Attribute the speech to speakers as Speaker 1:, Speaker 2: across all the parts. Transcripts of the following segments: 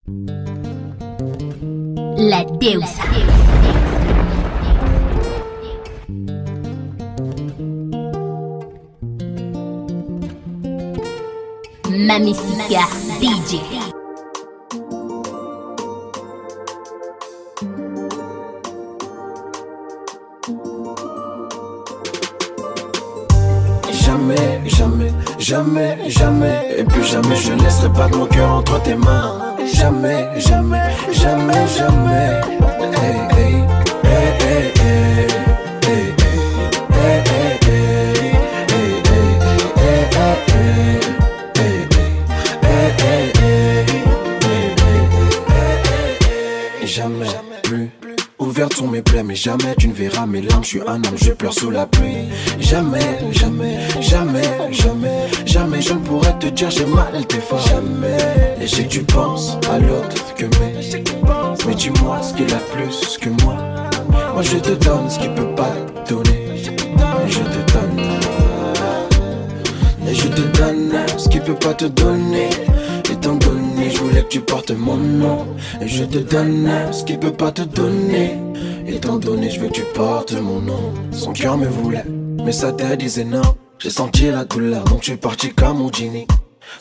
Speaker 1: La Deusa. Mamisica DJ.
Speaker 2: Jamais, jamais, jamais, jamais, et plus jamais je laisserai pas de mon cœur entre tes mains. Jamais, jamais, jamais, jamais. Hey, hey, hey, hey, hey, hey, hey, hey, hey, jamais plus. Ouvertes sont mes plaies, mais jamais tu ne verras mes larmes. Je suis un homme, je pleure sous la pluie. Jamais, jamais, jamais, jamais, jamais je ne pourrais te dire j'ai mal des fois. Jamais. Et je sais que tu penses à l'autre que mais dis-moi ce qu'il a plus que moi. Moi je te donne ce qu'il peut pas te donner. Et je te donne. Et je te donne ce qu'il peut pas te donner. Étant donné, je voulais que tu portes mon nom. Et je te donne ce qu'il peut pas te donner. Étant donné, je veux que tu portes mon nom. Son cœur me voulait, mais sa tête disait non. J'ai senti la douleur, donc je suis parti comme Houdini.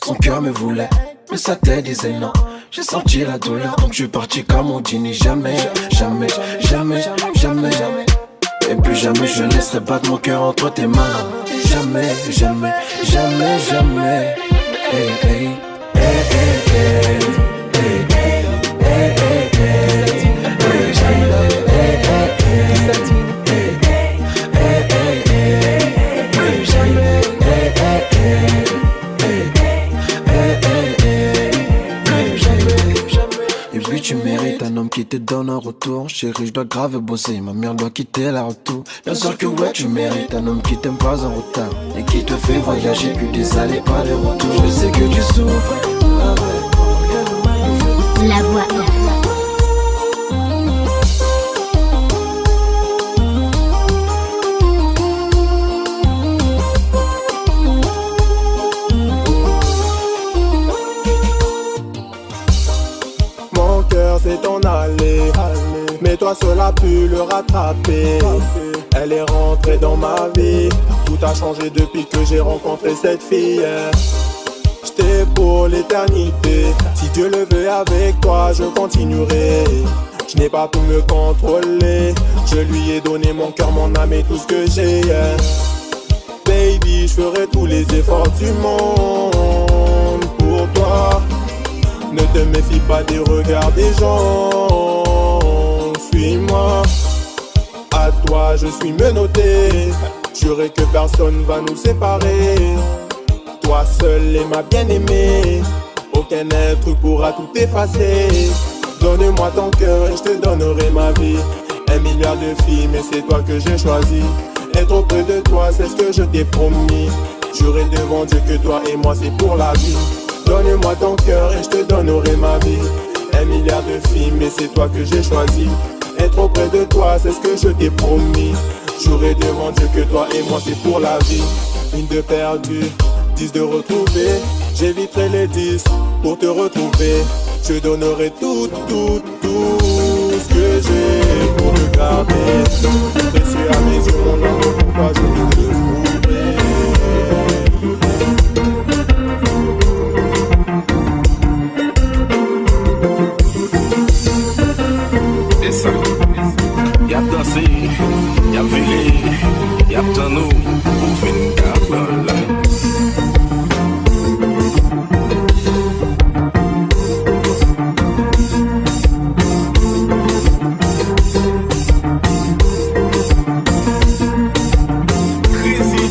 Speaker 2: Son cœur me voulait, mais sa tête disait non. J'ai senti la douleur, donc je suis parti comme Houdini. Jamais, jamais, jamais, jamais, jamais. Et plus jamais je laisserai battre mon cœur entre tes mains. Jamais, jamais, jamais, jamais. Hey, hey. Hey, hey, hey, hey, hey, hey, hey, et puis tu mérites un homme qui te donne un retour. Chérie, je dois grave bosser, ma mère doit quitter la retour. Bien sûr que ouais, tu mérites un homme qui t'aime pas en retard et qui te fait voyager que des allées pas de retour. Je sais que tu souffres.
Speaker 1: La voix.
Speaker 3: Mon cœur s'est en allé, mais toi seul as pu le rattraper. Elle est rentrée dans ma vie, tout a changé depuis que j'ai rencontré cette fille. J'étais pour l'éternité, si Dieu le veut avec toi je continuerai. Je n'ai pas pu me contrôler, je lui ai donné mon cœur, mon âme et tout ce que j'ai. Baby, je ferai tous les efforts du monde pour toi. Ne te méfie pas des regards des gens, suis-moi. À toi je suis menotté, juré que personne va nous séparer. Toi seul est ma bien-aimée, aucun être pourra tout effacer. Donne-moi ton cœur et je te donnerai ma vie. 1 milliard de filles mais c'est toi que j'ai choisi. Être auprès de toi c'est ce que je t'ai promis. Jurer devant Dieu que toi et moi c'est pour la vie. Donne-moi ton cœur et je te donnerai ma vie. 1 milliard de filles mais c'est toi que j'ai choisi. Être auprès de toi c'est ce que je t'ai promis. Jurer devant Dieu que toi et moi c'est pour la vie. Une de perdue, 10 de retrouver. J'éviterai les 10 pour te retrouver. Je donnerai tout, tout, tout ce que j'ai pour te garder. Précieux à mes yeux mon amour, pour toi je veux te prouver.
Speaker 4: Y'a dansé, y'a vilé, y'a tanou, ou fin carole. Crazy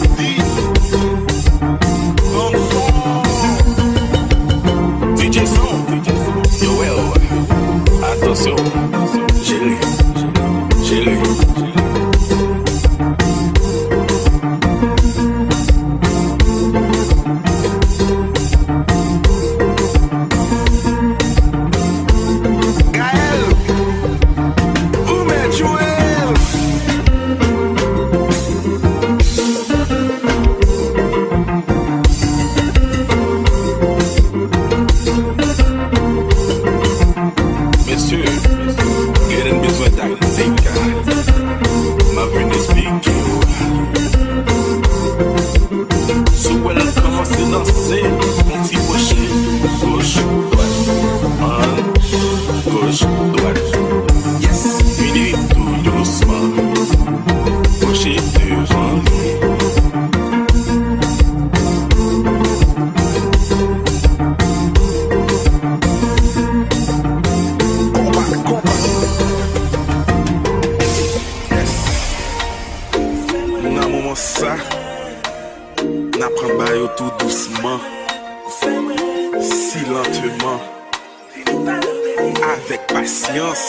Speaker 4: besoin tactique. Ma vie n'explique. Si elle a commencé à danser, mon petit crochet, gauche, droite, gauche, droite. Yes, puis tout doucement, crochet devant lui. Ça, n'apprends pas tout doucement, si lentement, avec patience.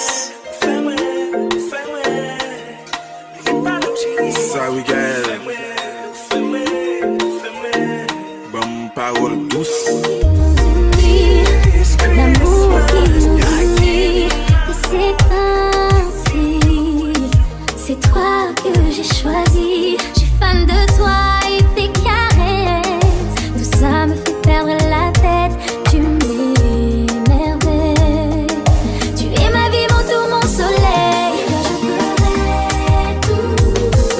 Speaker 4: Ça, regarde, bonne parole douce.
Speaker 5: L'amour qui nous unit, et c'est ainsi. C'est toi que j'ai choisi. Fan de toi et tes caresses, tout ça me fait perdre la tête. Tu m'émerveilles. Tu es ma vie, mon tour, mon soleil. Je ferai tout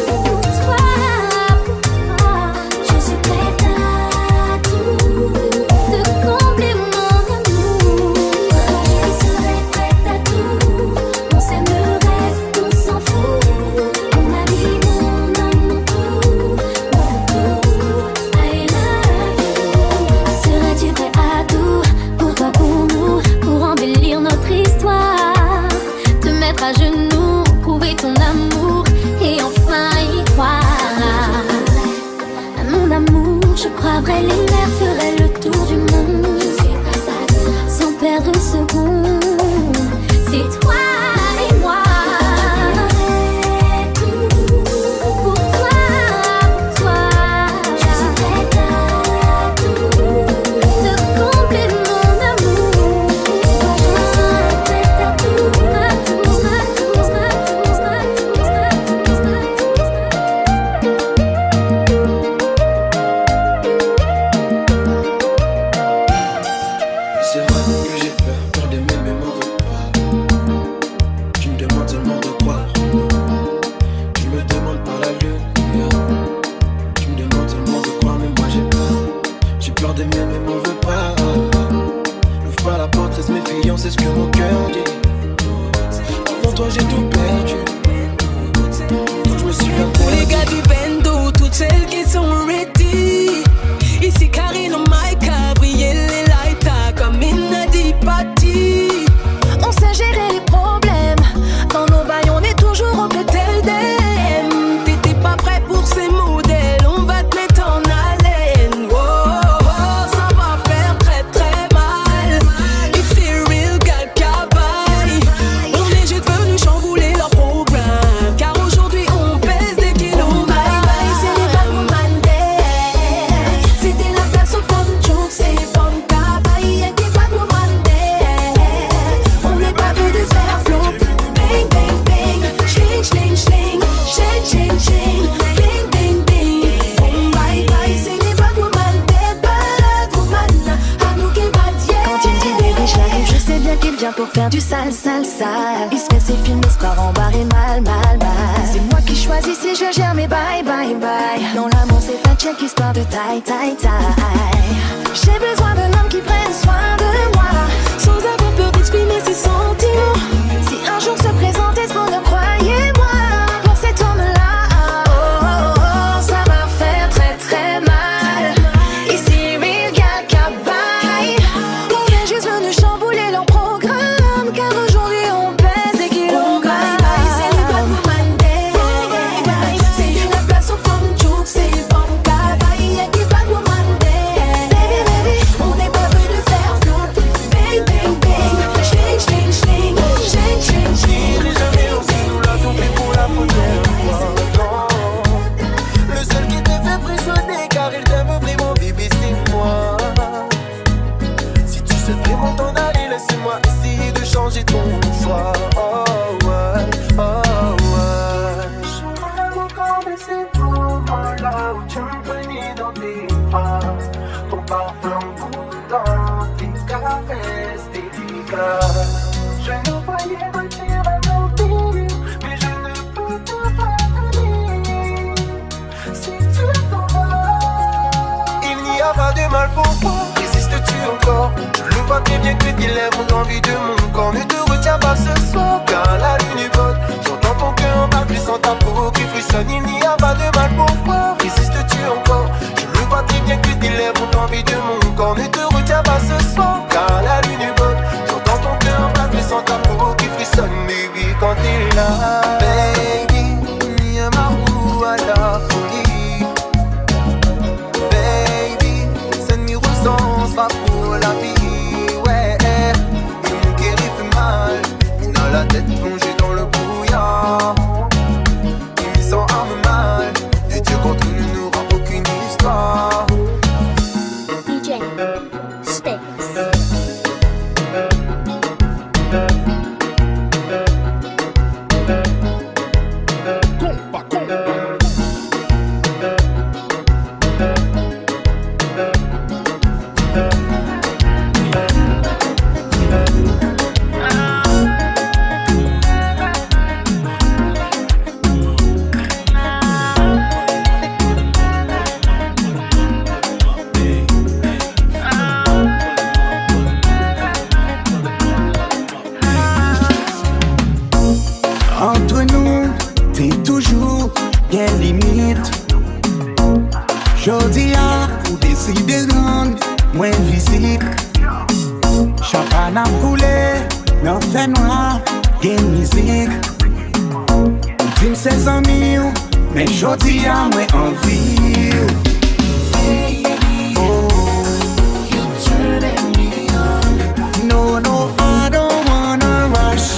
Speaker 5: pour toi, Je suis prête à tout, de combler mon amour. Je serai prête à tout. On s'aimerait, on s'en fout. Mon ami, à genoux, prouver ton amour et enfin y croire. À mon amour, je croirais les mers feraient le tour du monde. Sans perdre une seconde, c'est toi et moi. Pour toi, je suis prête à tout, de combler mon amour. Je serai prête à tout.
Speaker 2: C'est ce que mon cœur dit. Avant toi j'ai tout perdu. Je me suis bien
Speaker 6: pour les gars du bendo, toutes celles qui sont ready. Ici Karine, Mike, Gabriel et Laïta comme Inadi Patti. On sait gérer les problèmes. Dans nos bails on est toujours au pétel d'EM. T'étais pas prêt pour ces modèles. On va te mettre en haleine. Oh, oh, oh, ça va faire très très mal. It's a real gal cabaye. On est juste venu chambouler leur programme. Car aujourd'hui on pèse des kilos. Bye bye, c'est les Batman Day. C'était la place aux femmes joke, c'est les femmes cabaye. Y'a des Batman Day. On n'est pas peu de faire flop. Bang bang bang, schling schling schling, ching ching ching, bing bing bing. Bye bye, c'est les Batman Day. Batwoman, à nous qu'elle va dire.
Speaker 5: Quand il me dit bébé j'arrive, je sais bien qu'il vient pour faire du sale, sale, sale. Il se fait ses films, il se part en barre et mal, mal, mal. C'est moi qui choisis si je gère mes bye, bye, bye. Non, l'amour c'est un check, histoire de taille, taille, taille. J'ai besoin d'un homme qui prenne soin de moi, sans avoir peur d'exprimer ses sentiments. Si un jour se présentait ce bonheur, croyez-moi, pour cet homme-là, oh, oh, oh, ça va faire très, très mal. Ici, real gal cabaye. On est juste venu chambouler leur programme, car aujourd'hui on pèse des kilogrammes.
Speaker 6: Bye bye, c'est les Batwoman Day. C'est la place aux femmes joke, c'est les femmes cabaye. Y'a des Batwoman Day.
Speaker 5: Baby, baby,
Speaker 6: On n'est pas venu de faire flop. Bang bang bang, schling schling schling, ching ching ching.
Speaker 3: Jamais aussi nous l'avions fait pour la première fois. Le seul qui te fait frissonner car il t'aime vraiment, bébé, c'est moi. Si tu sais vraiment t'en aller, laisse-moi essayer de changer ton choix. Oh ouais, oh ouais. Je voudrais encore de ces moments-là où tu me prenais dans tes bras. Ton parfum dans tes caresses délicates. Je nous voyais mentir à nos vies.
Speaker 2: vois très bien que tes lèvres ont envie de mon corps. Ne te retiens pas ce soir, car la lune est bonne. J'entends ton cœur battre, je sens ta peau qui frissonne. Il n'y a pas de mal, pourquoi résistes-tu encore? Je le vois très bien que tes lèvres ont envie de mon corps. Ne te retiens pas ce soir, car la lune est bonne. J'entends ton cœur battre, je sens ta peau qui frissonne. Baby, quand t'es là, baby, il y a ma roue à la folie. Baby, cette nuit sera pour la vie, ouais. Et mon cœur il fait mal, il a la tête plongée dans le brouillard. Il me sent un mal, de Dieu contre nous n'aura aucune histoire.
Speaker 1: DJ Stax.
Speaker 7: Entre nous, t'es toujours bien limite. Jodi a ou décider de rendre moins visite. Champagne a coulé, nan fait noir, gen musique. Dim ses amis, mais jodi a moins envie. No, no, I don't wanna rush.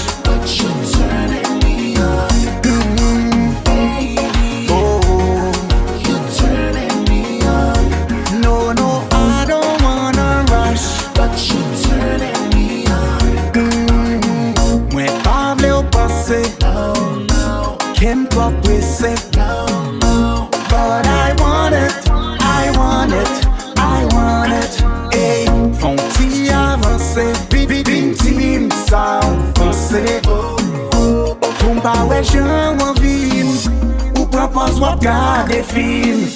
Speaker 7: Can't go pressé. But I want it, I want it, I want it. Hey, font-y avancer, bibi team ça avancer. Pour m'pas ouais j'en envie, ou propose ou regarder film.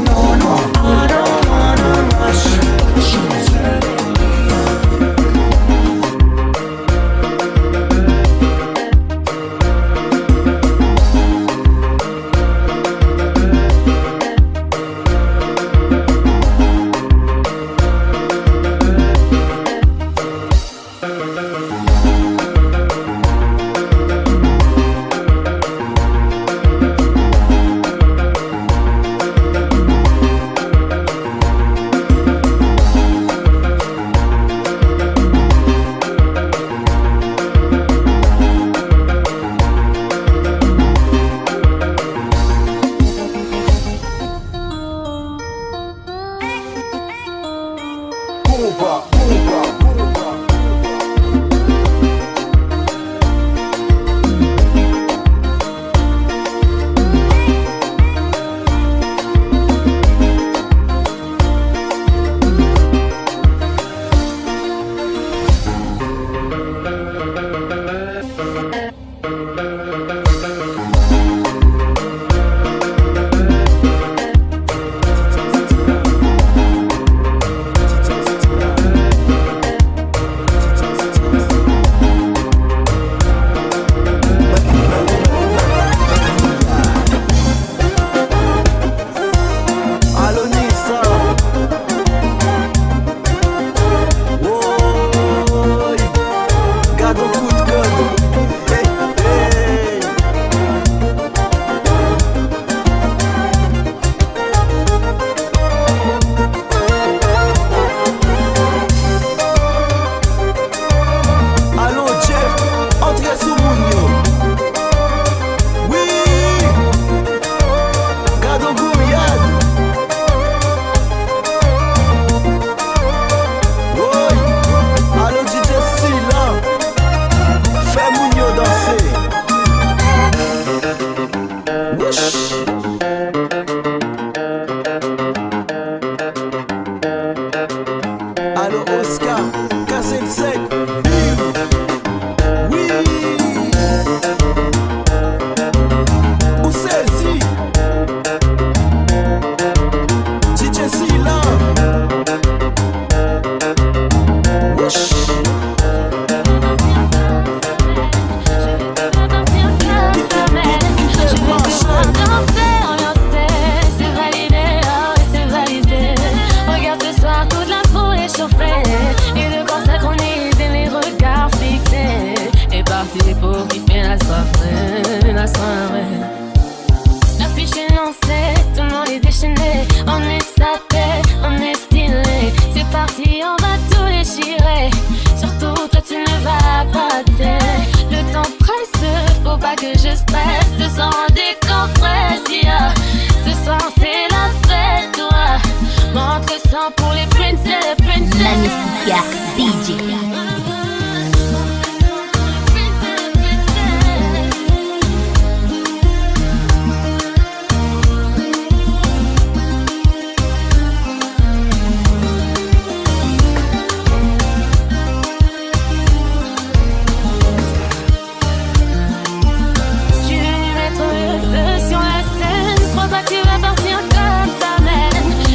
Speaker 7: No, no, I don't wanna rush. DJ
Speaker 6: la soirée. L'affiche est lancée, tout le monde est déchaîné. On est sapé, on est stylé. C'est parti, on va tout déchirer. Surtout toi tu ne vas pas t'aider. Le temps presse, faut pas que je stresse. Ce soir on décompresse, yeah. Ce soir c'est la fête, toi. Montre le sang pour les princesses, princesses.
Speaker 8: Magnifica DJ.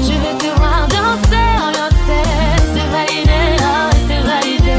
Speaker 6: Je veux te voir danser, ambiancer, c'est validé, oh, c'est validé.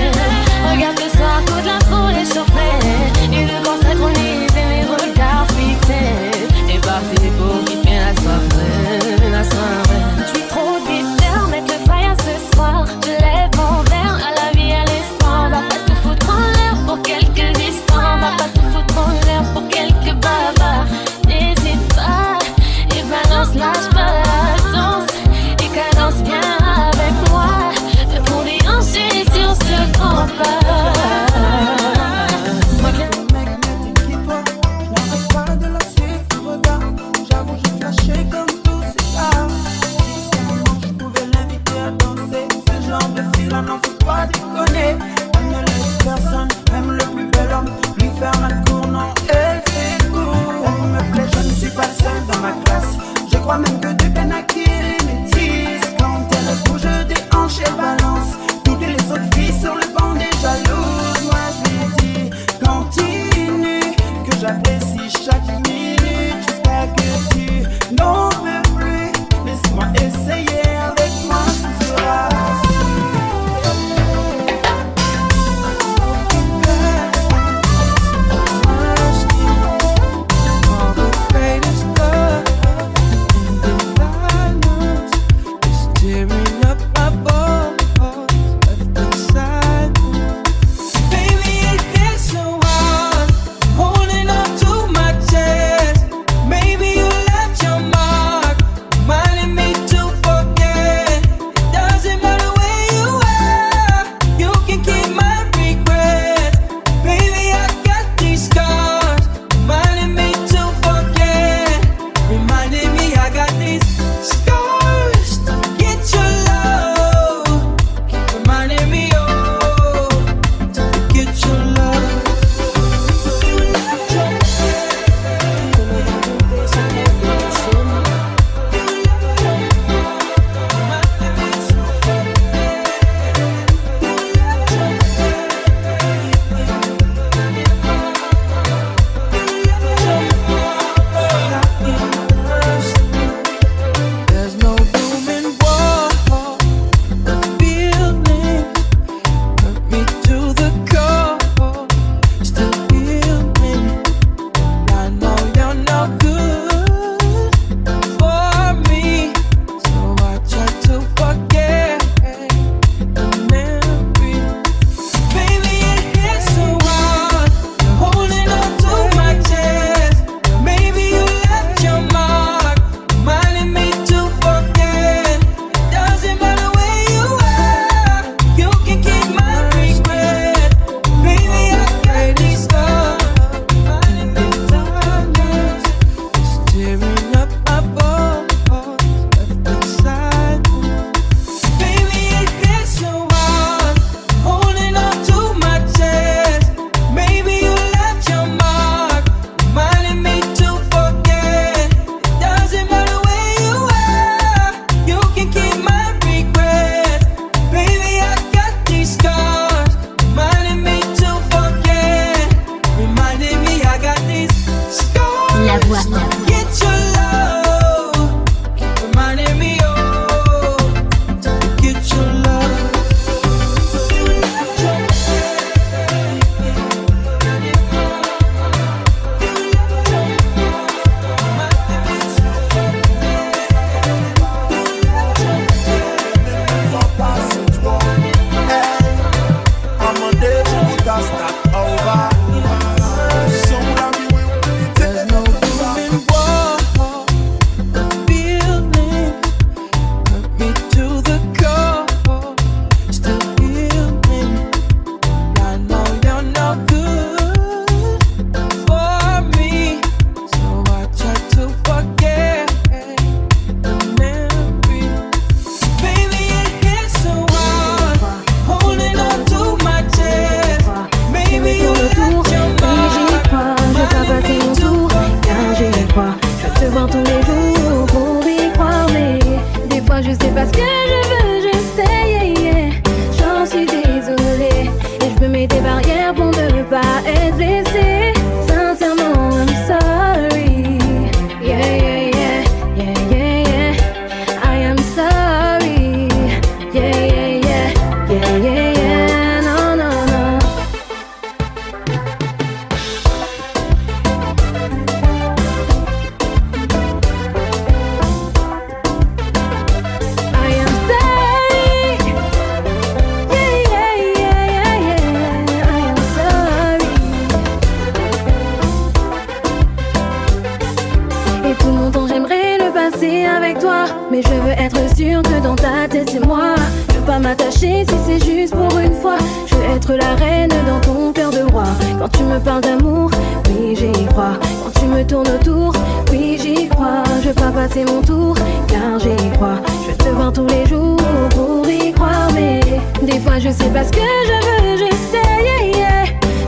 Speaker 6: lâcher si c'est juste pour une fois. Je veux être la reine dans ton cœur de roi. Quand tu me parles d'amour, oui j'y crois. Quand tu me tournes autour, oui j'y crois. Je veux pas passer mon tour, car j'y crois. Je veux te voir tous les jours pour y croire. Mais des fois je sais pas ce que je veux, je sais, yeah, yeah.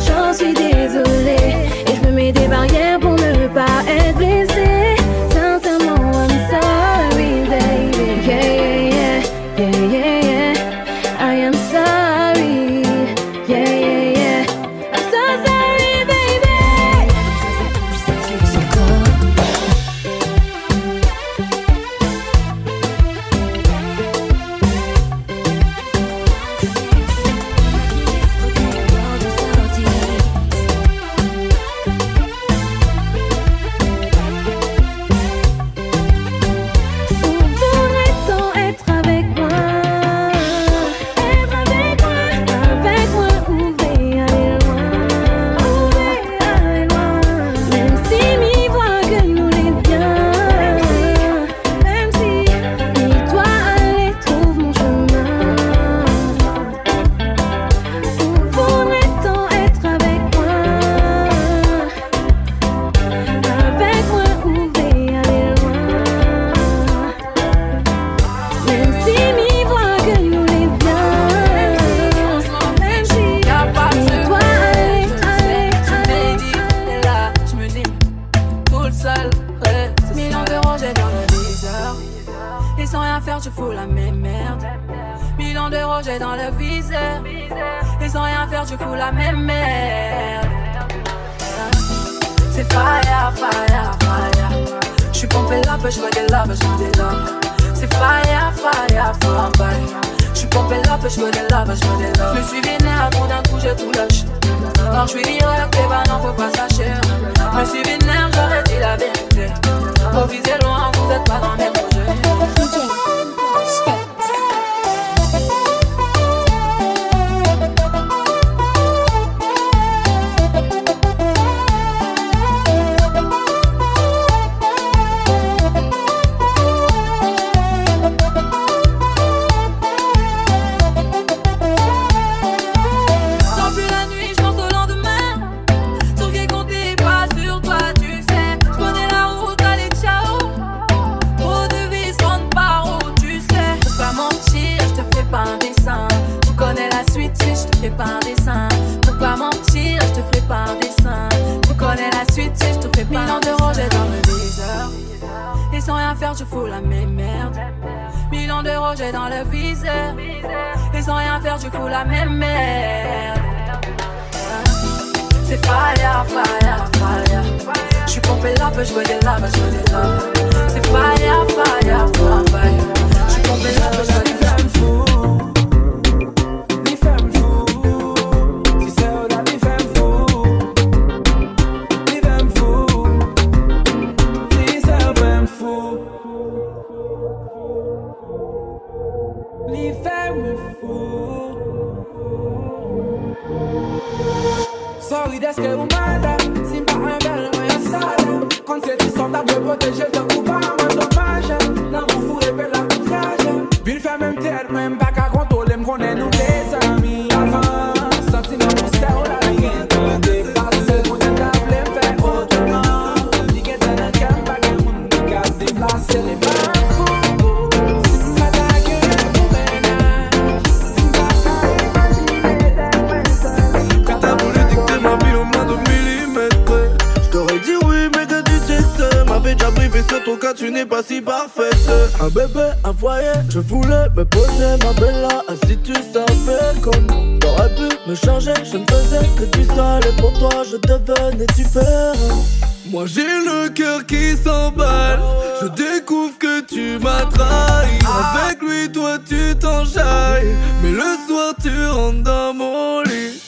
Speaker 6: J'en suis désolée. Et je me mets des barrières pour ne pas être blessée. Sincèrement, I'm sorry, baby. Yeah, yeah, yeah, yeah, yeah, yeah. I am sorry. Yeah, yeah, yeah. I'm so sorry, baby.
Speaker 9: Tu n'es pas si parfaite. Un bébé, un foyer, je voulais me poser ma bella. Si tu savais comme t'aurais pu me changer, je ne faisais que du sale. Et pour toi je devenais super. Moi j'ai le cœur qui s'emballe. Je découvre que tu m'as trahi. Avec lui toi tu t'enjailles. Mais le soir tu rentres dans mon lit.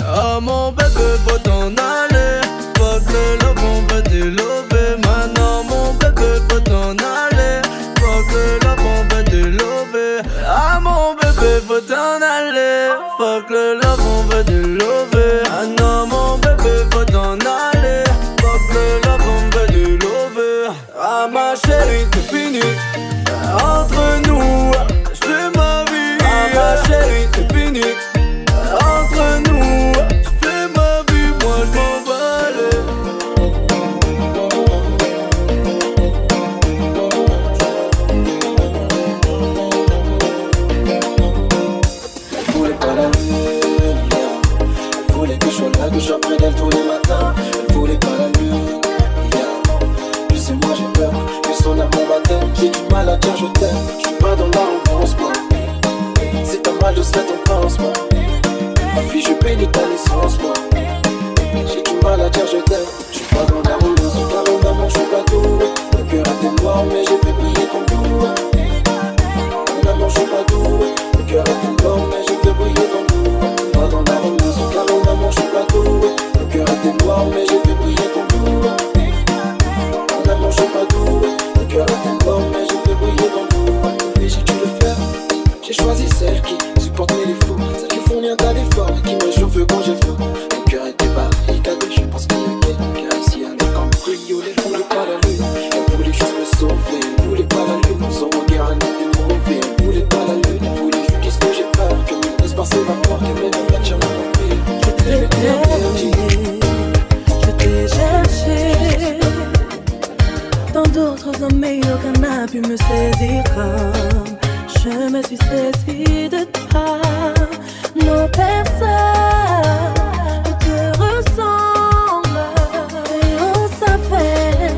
Speaker 9: Ah mon bébé faut t'en aller. Fuck le love, on va délover. Maintenant mon bébé faut t'en aller. Fuck le love, on va délover. Ah mon bébé faut t'en aller. Fuck le love, on va délover. Ah non mon bébé faut t'en aller. Fuck le love, on va délover. Ah ma chérie c'est fini entre nous. Je fais ma vie. Ah ma
Speaker 2: je serai ton pansement. Ma fille, je bénis ta naissance, moi. J'ai du mal à dire je t'aime. Je suis pas dans la roue, dans un carreau d'amour, je suis pas tout. Le cœur était noir, mais j'ai fait briller ton doux. Mon amour, je suis pas doux. Le cœur était noir, mais j'ai fait briller ton doux. Pas dans la roue, dans un carreau d'amour, je suis pas tout. Le cœur était noir, mais j'ai fait briller ton doux. Mon amour, je suis pas doux. Le cœur était noir, mais j'ai fait briller ton doux. Et j'ai dû le faire. J'ai choisi celle qui supporte mes défauts, celle qui fournit un tas d'efforts et qui me chauffe quand j'ai faim. Mon cœur était barricadé, je pense qu'il y a quelqu'un ici avec un brio. Elle voulait pas la lune, elle voulait juste me sauver. Elle voulait pas la lune, son regard était mauvais. Elle voulait pas la lune, elle voulait juste dire ce que j'ai peur. Que mon espoir s'évapore, que mes mains battent mon empire.
Speaker 6: Je t'ai cherché dans d'autres hommes, mais aucun n'a pu me saisir comme je me suis saisie de toi. Nos personnes ne te ressemblent et on savait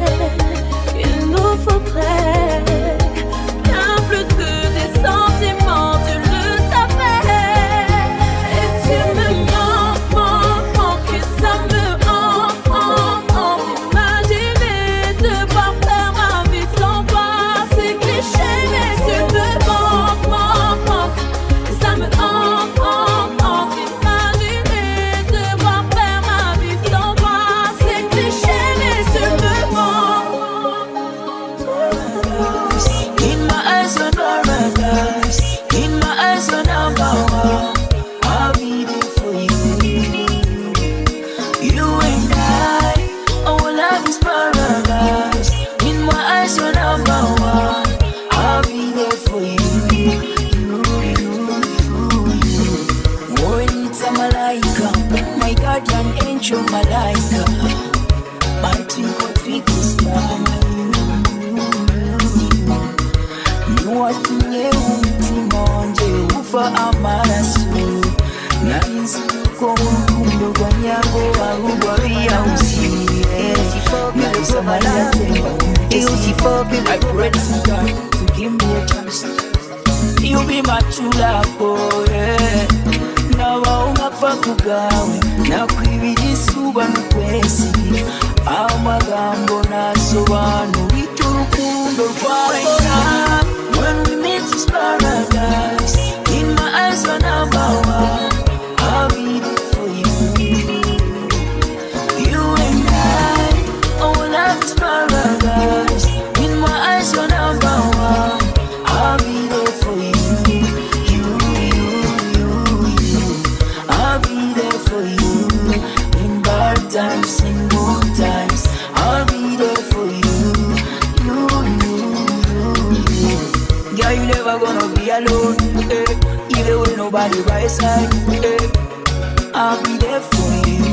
Speaker 6: qu'il nous faudrait bien plus que des sentiments, tu le savais. Et tu me manques, que ça me hante. Imaginer devoir faire ma vie sans toi, c'est cliché, mais tu me manques, que ça me hante. Imaginer devoir faire ma vie sans toi, c'est cliché, mais tu me manques.
Speaker 10: In my eyes, you're paradise. In my eyes, you're number one. I'll be there for you. You and I, our love is paradise. In my eyes, you're number one. I'll be there for you. Oh, it's a malaika, my guardian angel, malaika. My twinkle twinkle star. Niwatumye umutima wanje ufa amaraso narizi ko urukundo rwa nyarwo arugwa biyawusiye narisama natemba I pray to God to give me a chance. You be my true love, oh yeah. Nawa ungapfa kugawe nakwibira isuba n'ukwezi amagambo nasobanura icyo urukundo rwawe. When we meet is paradise. In my eyes you're number one. I'll be there for you. You and I, our love is paradise. In my eyes you're number one. I'll be there for you. I'll be there for you. In bad times, in good times, I'll be there for you. Girl, you never gonna be alone, even with nobody by your side, I'll be there for you.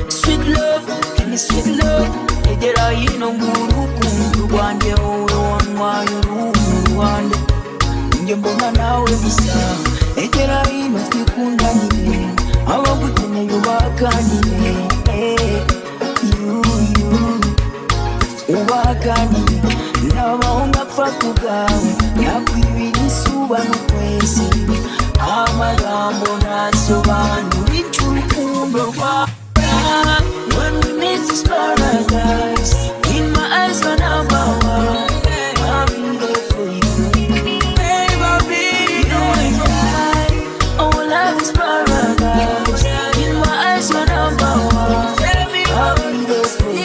Speaker 10: Sweet love, give me sweet love. Egera yino ngurukundu rwanjye wowe wanywaye uruhu rwanjye. Njye mbona nawe gusa. Egera yino twikundanire, abagukeneye ubakanire. Ubakanire, naba ungapfa kugawe nakwibira isuba n'ukwezi amagambo nasobanura icyo urukundo rwawe. When we meet is paradise. In my eyes you're number one. I'll be there for you. Babe, I'll be there. You and I, our love is paradise. In my eyes you're number one. I'll be there for you.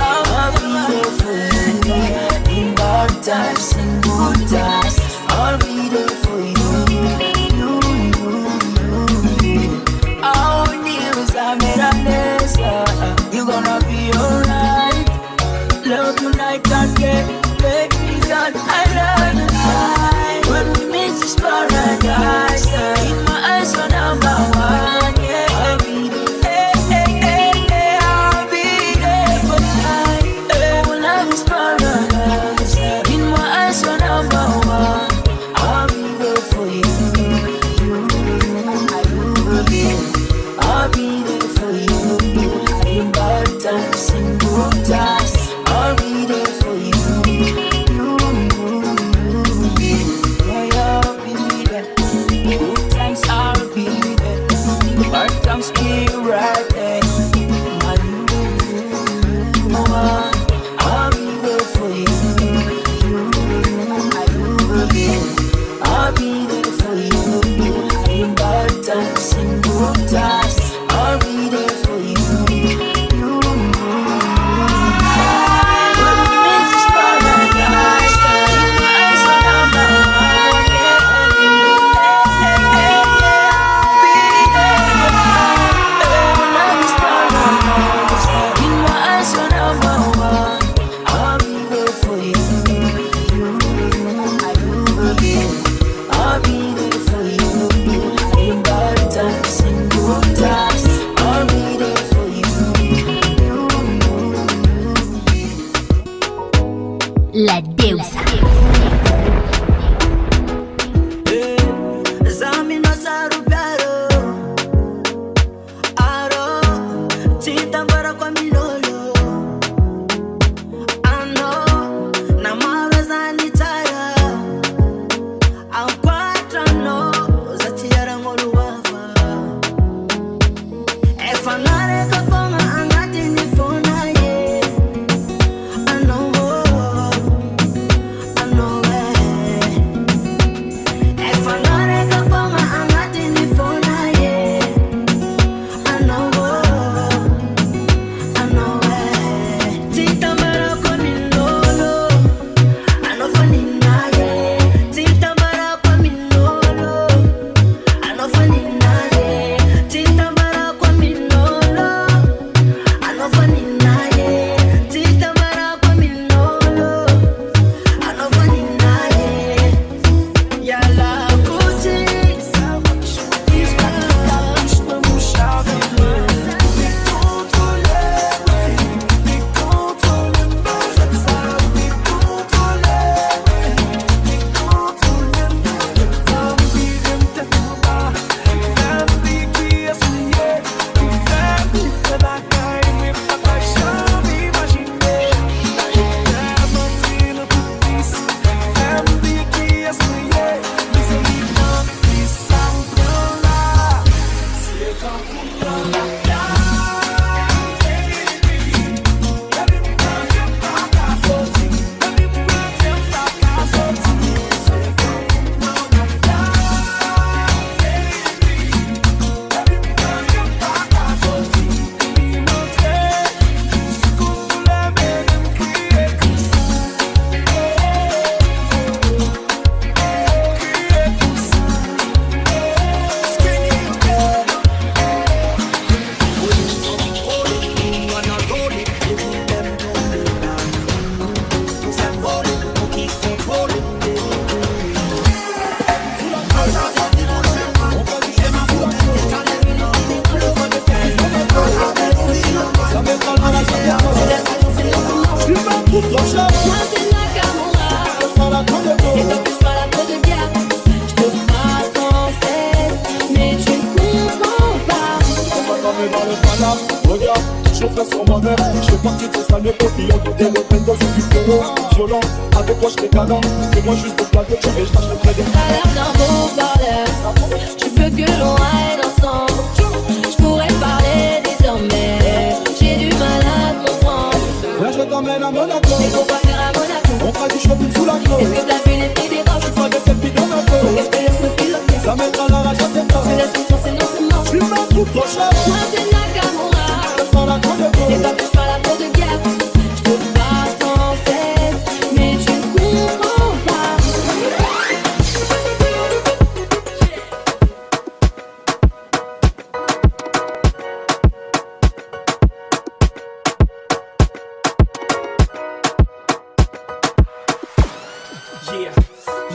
Speaker 10: I'll be there for you. In bad times, in good times, I'll be there for you. You're gonna be alright. Love you night and day, baby God, I love you. When we meet is paradise. In my eyes you're number one. Yeah, I'll be there. I'll be there for you. Our love is paradise. In my eyes you're number one. I'll be there for you. I'll be there for you. In bad times, in good times, I'll be there for you.
Speaker 8: La Deusa.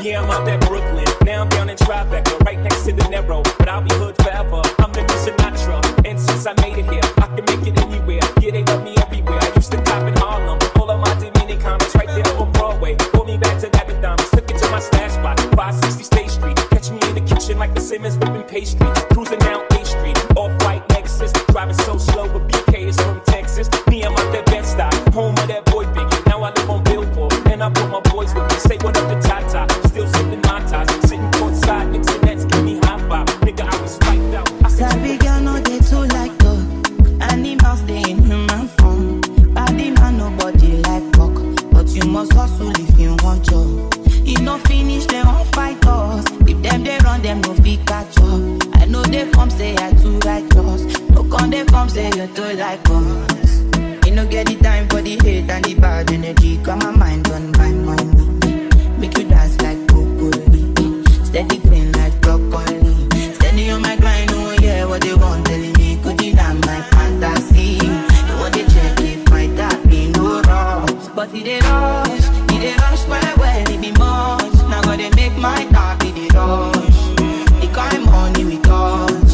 Speaker 11: Yeah, I'm out at Brooklyn. Now I'm down in Tribeca, right next to the Narrow. But I'll be hood forever. I'm the new Sinatra. And since I made it here, I can make it anywhere. Yeah, they love me everywhere. I used to cop in Harlem. All of my Dominicanos right there on Broadway. Pull me back to that McDonald's. Took it to my stash spot, 560 State Street. Catch me in the kitchen like the Simmons whipping pastry. Cruising down A Street, off-white Lexus. Driving so slow, but BK is from Texas. Me, I'm out that Bed-Stuy, home of that boy Biggie. Now I live on Billboard, and I brought my boys with me. Say what up to Tata, still sipping my ties. Sitting courtside, Knicks and Nets, give me high five. Nigga, I was spiked out.
Speaker 10: Sabi girl, no they too like dog. Animals stay in human form. Body man, nobody like fuck. But you must hustle if you want job. If no finish, they won't fight us. If them they run, them no fit catch up. I know they from say I too righteous. No con they from say you too like us. You no get the time for the hate and the bad energy. Got my mind on my money. Make you dance like broccoli. Steady green like broccoli. Steady on my grind, oh yeah, what they want telling me. Could you damn my fantasy? They want to check if my tap be no rush. But it rush well, it be much. Now gotta make my tap be the rush. The kind money we touch,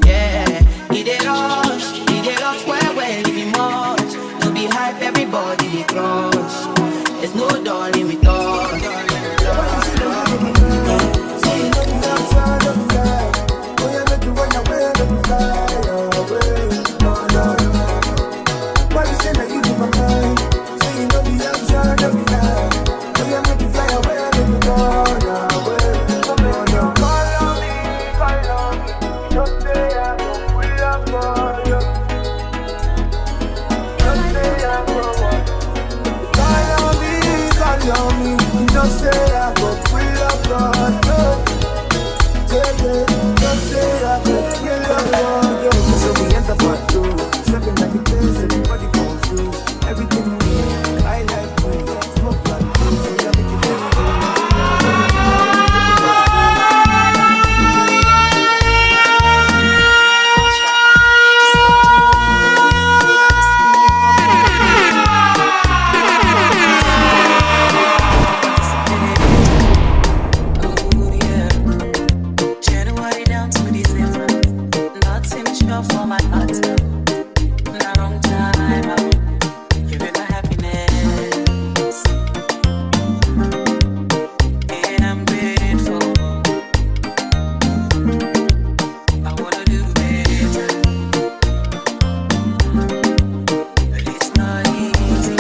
Speaker 10: yeah. It rush well, it be much. No be hype, everybody they crush. There's no darling.
Speaker 7: Just say I got free of God. Just say I got free of God. So we enter part 2. Stepping like a place, everybody confused. Everything new, high life free. Smoke like this, so you make it feel
Speaker 10: for my heart, a long time. You've been my happiness, and I'm grateful. I wanna do better, but it's not easy.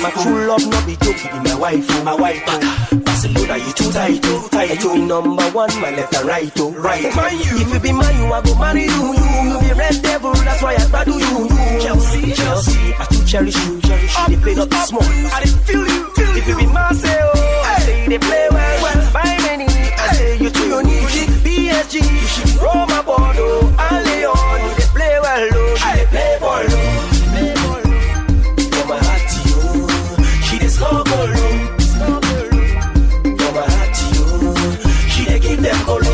Speaker 12: My true love no be joke, be my wife, my wife. Barcelona, you too tight, too tight. You number one, my left and right, right. If you be mine, you I go marry you. You be red devil, that's why I bad you. Chelsea, I too cherish you. They play not small, I didn't feel you. If you be Marcel, I say they play well. By many, I say you too unique. PSG, Roma, Bordeaux, and Leon, they play well, they play ball. Slow go low. For my heart to you, she dey give them colo.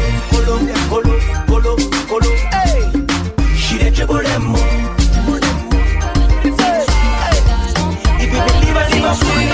Speaker 12: Hey, she dey dribble them more. If you believe I leave a free.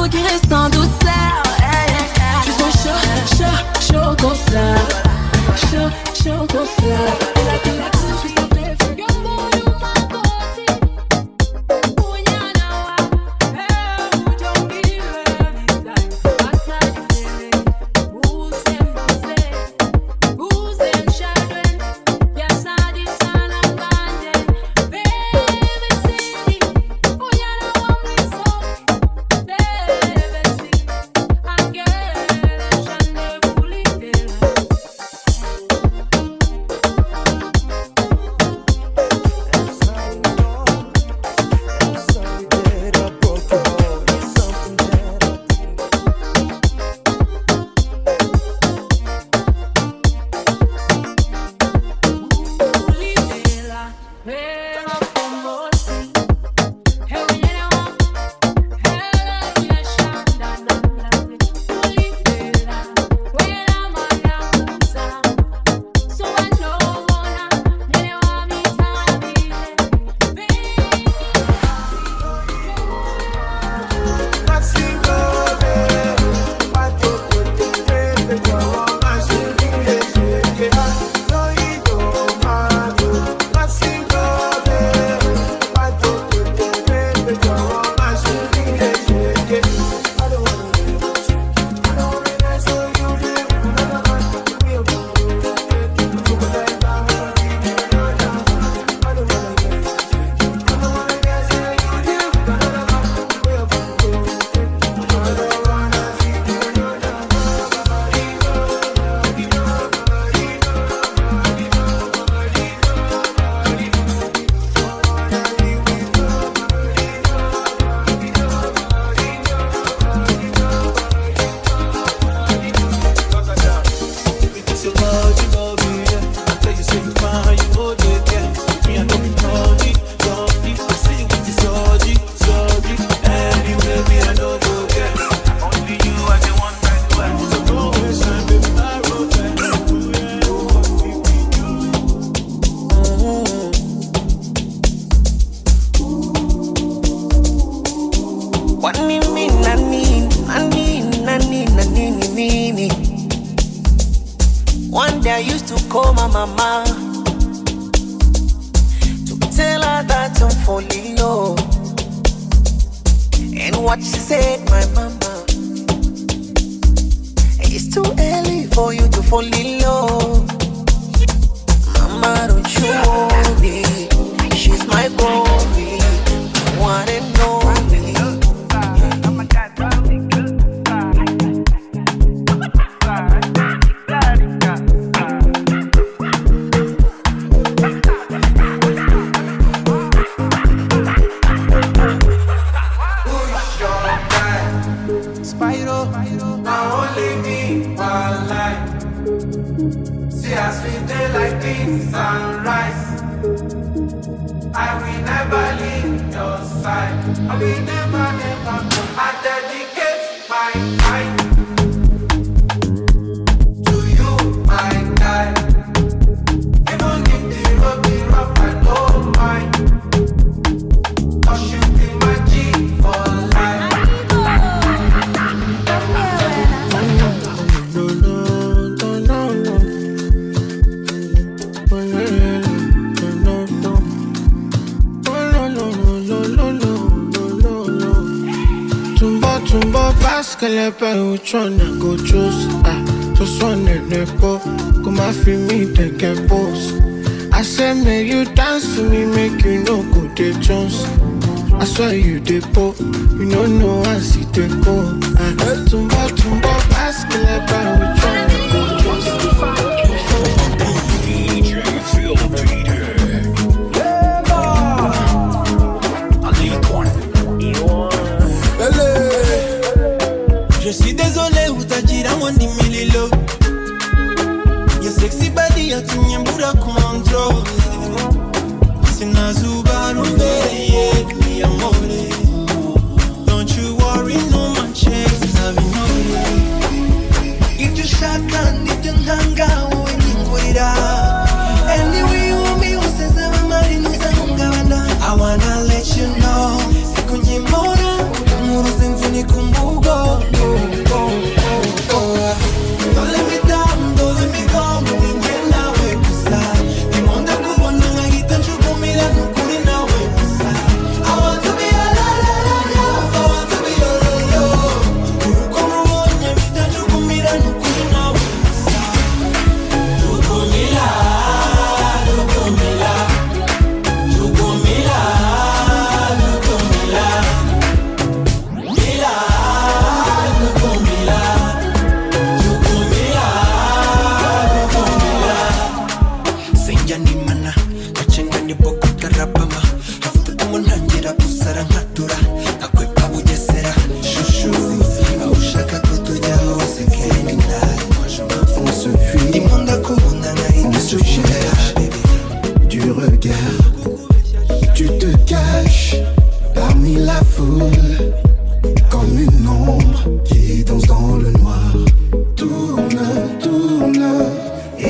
Speaker 6: tout qui reste en douceur. Tu sens chaud, chocolat. Chaud, chocolat.
Speaker 13: One day I used to call my mama to tell her that I'm falling low. And what she said, my mama, it's too early for you to fall in love. Mama, don't you worry, she's my glory, one and only.
Speaker 14: Sunrise, I will never leave your side. I will never, never. I dedicate my time to you, my guy. Even if the road be rough, I don't mind. 'Cause you be my G for life.
Speaker 15: Tumbo baskele pe which one I go choose? Just one in the po, come and feel me take a pose. I say make you dance for me, make you no go the Jones. I swear you the po, you know I see the go. Tumbo baskele pe which one I go choose?
Speaker 4: DJ Phil Peter.
Speaker 16: Je suis désolé où t'as dit à mon dimililo. Your sexy body ya tunyembura control. Sinazuba numbeye mi amore. Don't you worry, no man checks have no. If you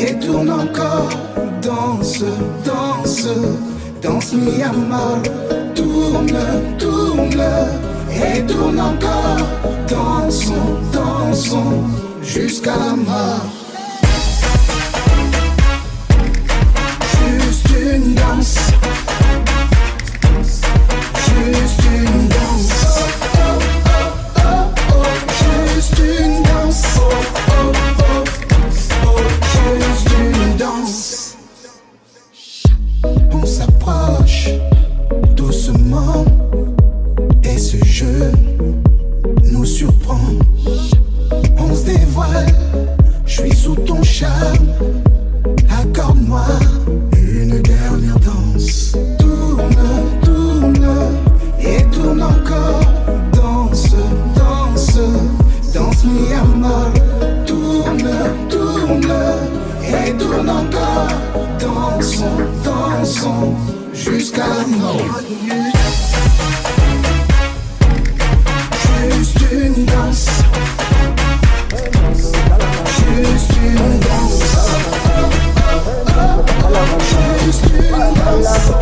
Speaker 15: et tourne encore. Danse, danse, danse mi amor. Tourne, tourne et tourne encore. Dansons, dansons jusqu'à la mort. Juste une danse. Juste une danse. Juste une danse. Juste une danse. On s'approche doucement et ce jeu nous surprend. On se dévoile, je suis sous ton charme. Accorde-moi une dernière danse. Tourne, tourne et tourne encore. Danse, danse, danse mi amor. Tourne, tourne et tourne encore. Dansons, dansons jusqu'à la mort. Juste une danse. Juste une danse. Juste une danse.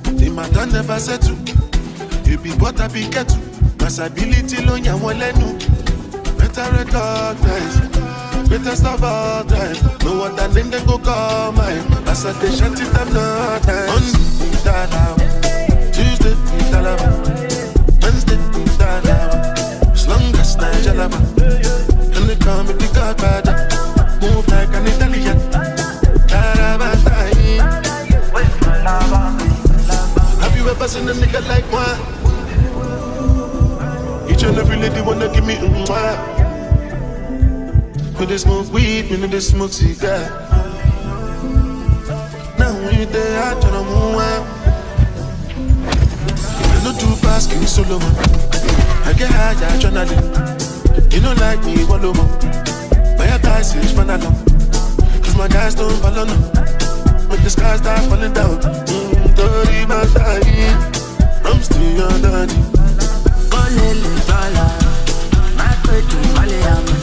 Speaker 17: The matter never settle. You be what I be get to. Possibility lo nya lenu. Better recognize. Greatest of all time. No other name they go call mine. As I dey shanty them no time. Monday, Dalaba. Tuesday, Dalaba. Wednesday, Dalaba. As long as Nigelaba. And they call me the Godfather. Move like an Italian. Dalaba time. Have you ever seen a nigga like one? Each and every lady wanna give me mwah. When they smoke weed, when they smoke cigar. Now when you there, I try to move out. You know too fast, give me solo man. I get high, I tryna. You know like me, wallow man. My advice is run along. Cause my guys don't follow no. Make the sky start falling down. Dirty my time. I'm still your daddy.
Speaker 10: Olele fala, my pretty Maliam.